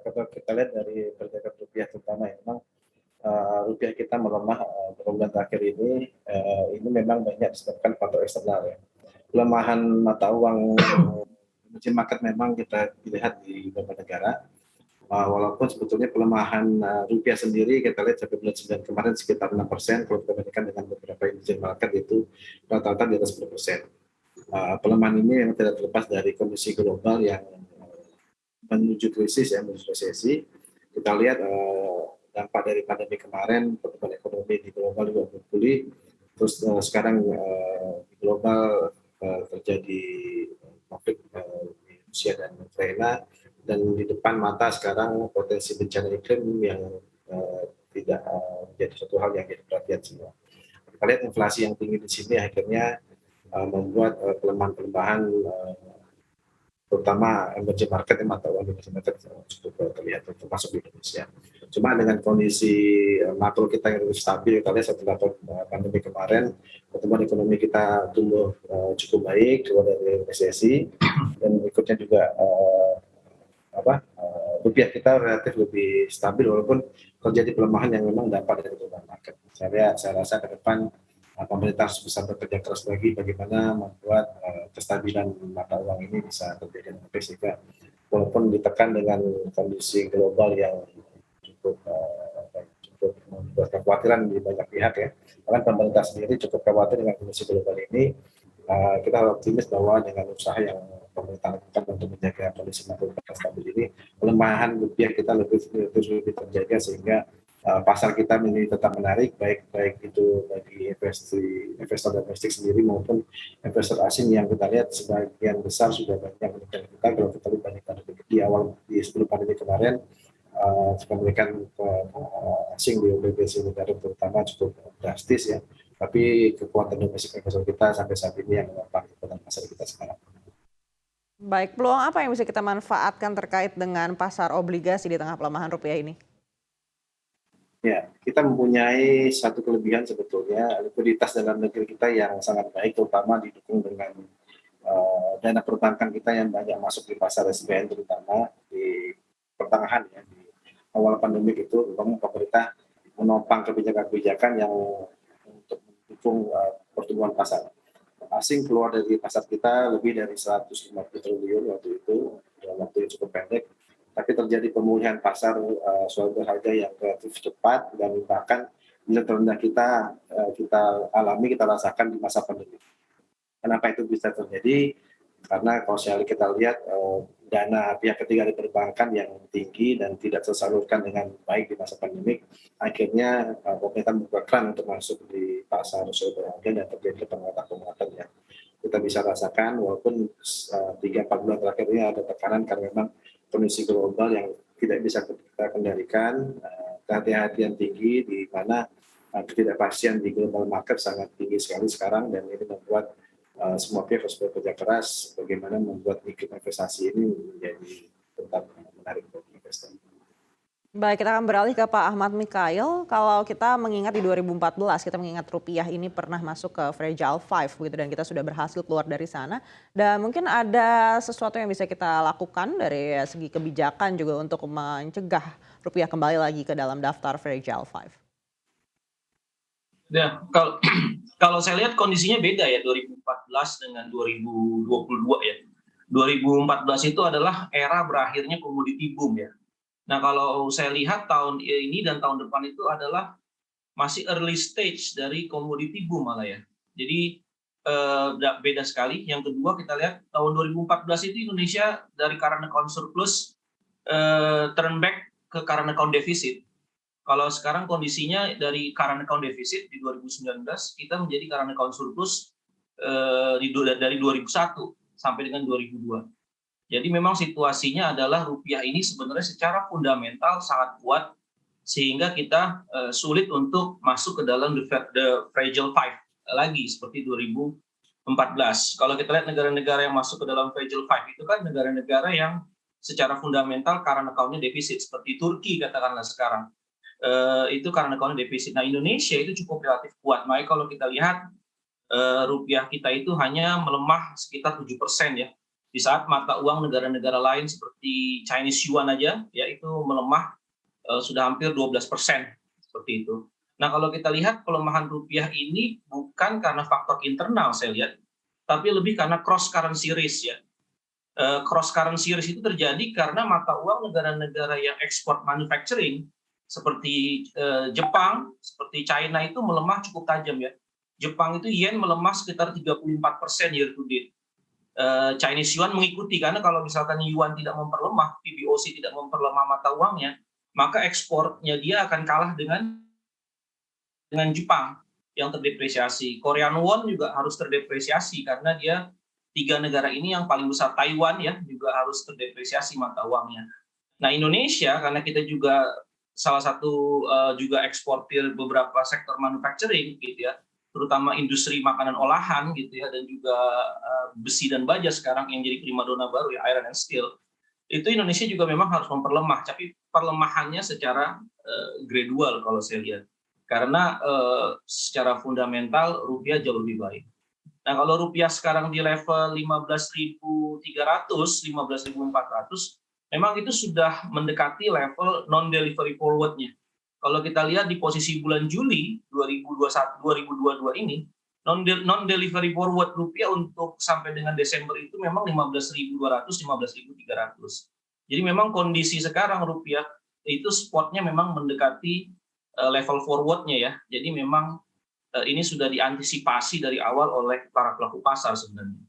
kalau kita lihat dari pergerakan rupiah terutama ya, memang rupiah kita melemah beberapa bulan terakhir ini memang banyak disebabkan faktor eksternal ya. Pelemahan mata uang emerging market memang kita lihat di beberapa negara. Walaupun sebetulnya pelemahan rupiah sendiri kita lihat sampai bulan 9 kemarin sekitar 6%, kalau kita bandingkan dengan beberapa emerging market itu rata-rata di atas 10%. Pelemahan ini yang tidak terlepas dari kondisi global yang menuju krisis ya, menuju resesi. Kita lihat dampak dari pandemi kemarin, pertumbuhan ekonomi di global juga berpulih. Terus sekarang di global terjadi konflik di Rusia dan Ukraina, dan di depan mata sekarang potensi bencana iklim yang tidak menjadi suatu hal yang jadi perhatian semua. Kita lihat inflasi yang tinggi di sini akhirnya membuat pelemahan terutama emerging market, mata uang emerging market cukup terlihat, termasuk di Indonesia. Cuma dengan kondisi makro kita yang lebih stabil, kita lihat setelah pandemi kemarin, pertumbuhan ekonomi kita tumbuh cukup baik, keluar dari resesi, dan berikutnya juga rupiah kita relatif lebih stabil walaupun terjadi pelemahan yang memang dampak dari global market. Saya rasa ke depan pemerintah harus bisa bekerja keras lagi bagaimana membuat kestabilan mata uang ini bisa terjadi dengan baik, sehingga walaupun ditekan dengan kondisi global yang cukup membuat kekhawatiran di banyak pihak ya, bahkan pemerintah sendiri cukup khawatir dengan kondisi global ini. Kita optimis bahwa dengan usaha yang pemerintah lakukan untuk menjaga kondisi makro stabil ini, pelemahan rupiah kita lebih terjaga sehingga pasar kita ini tetap menarik, baik itu bagi investor domestik sendiri maupun investor asing yang kita lihat sebagian besar sudah banyak menekan kita. Kalau kita lihat banyak di awal sebelum pandemi kemarin, kepemilikan asing di obligasi negara terutama cukup drastis ya. Tapi kekuatan domestik investor kita sampai saat ini yang menopang kekuatan pasar kita sekarang. Baik, peluang apa yang bisa kita manfaatkan terkait dengan pasar obligasi di tengah pelemahan rupiah ini? Ya, kita mempunyai satu kelebihan sebetulnya, likuiditas dalam negeri kita yang sangat baik, terutama didukung dengan dana perbankan kita yang banyak masuk di pasar SBN, terutama di pertengahan ya, di awal pandemi itu, memang pemerintah menopang kebijakan-kebijakan yang untuk mendukung pertumbuhan pasar. Asing keluar dari pasar kita lebih dari 150 triliun waktu itu, dalam waktu yang cukup pendek, tapi terjadi pemulihan pasar suatu harga yang relatif cepat, dan bahkan nilai terendah kita alami, kita rasakan di masa pandemi. Kenapa itu bisa terjadi? Karena kalau kita lihat dana pihak ketiga di perbankan yang tinggi dan tidak tersalurkan dengan baik di masa pandemik, akhirnya pemerintah membuka keran untuk masuk di pasar suatu harga dan terjadi penguatan yang kita bisa rasakan, walaupun 3-4 bulan terakhir ini ada tekanan karena memang kondisi global yang tidak bisa kita kendalikan, kehati-hatian tinggi di mana ketidakpastian di global market sangat tinggi sekali sekarang, dan ini membuat semua pihak harus bekerja keras bagaimana membuat iklim investasi ini menjadi tetap menarik bagi investor. Baik, kita akan beralih ke Pak Ahmad Mikhail. Kalau kita mengingat di 2014, kita mengingat rupiah ini pernah masuk ke Fragile Five gitu, dan kita sudah berhasil keluar dari sana. Dan mungkin ada sesuatu yang bisa kita lakukan dari segi kebijakan juga untuk mencegah rupiah kembali lagi ke dalam daftar Fragile Five. Ya, kalau saya lihat kondisinya beda ya 2014 dengan 2022 ya. 2014 itu adalah era berakhirnya komoditi boom ya. Nah, kalau saya lihat tahun ini dan tahun depan itu adalah masih early stage dari komoditi boom malah ya. Jadi beda sekali. Yang kedua, kita lihat tahun 2014 itu Indonesia dari current account surplus turn back ke current account deficit. Kalau sekarang kondisinya dari current account deficit di 2019 kita menjadi current account surplus dari 2001 sampai dengan 2002. Jadi memang situasinya adalah rupiah ini sebenarnya secara fundamental sangat kuat, sehingga kita sulit untuk masuk ke dalam the Fragile Five lagi seperti 2014. Kalau kita lihat negara-negara yang masuk ke dalam Fragile Five itu kan negara-negara yang secara fundamental current account-nya defisit, seperti Turki katakanlah sekarang. Itu karena account defisit. Nah, Indonesia itu cukup relatif kuat. Makanya kalau kita lihat rupiah kita itu hanya melemah sekitar 7% ya Di saat mata uang negara-negara lain seperti Chinese Yuan aja, ya itu melemah sudah hampir 12% seperti itu. Nah, kalau kita lihat pelemahan rupiah ini bukan karena faktor internal saya lihat, tapi lebih karena cross currency risk ya. Cross currency risk itu terjadi karena mata uang negara-negara yang ekspor manufacturing seperti Jepang, seperti China itu melemah cukup tajam ya. Jepang itu yen melemah sekitar 34% year to date. Chinese Yuan mengikuti, karena kalau misalkan Yuan tidak memperlemah, PBOC tidak memperlemah mata uangnya, maka ekspornya dia akan kalah dengan Jepang yang terdepresiasi. Korean won juga harus terdepresiasi karena dia 3 negara ini yang paling besar, Taiwan ya juga harus terdepresiasi mata uangnya. Nah, Indonesia karena kita juga salah satu juga eksportir beberapa sektor manufacturing gitu ya, terutama industri makanan olahan gitu ya, dan juga besi dan baja sekarang yang jadi primadona baru ya, iron and steel. Itu Indonesia juga memang harus memperlemah, tapi perlemahannya secara gradual kalau saya lihat. Karena secara fundamental rupiah jauh lebih baik. Nah, kalau rupiah sekarang di level 15.300, 15.400, memang itu sudah mendekati level non-delivery forward-nya. Kalau kita lihat di posisi bulan Juli 2022 ini, non-delivery forward rupiah untuk sampai dengan Desember itu memang 15.200, 15.300. Jadi memang kondisi sekarang rupiah itu spotnya memang mendekati level forward-nya ya. Jadi memang ini sudah diantisipasi dari awal oleh para pelaku pasar sebenarnya.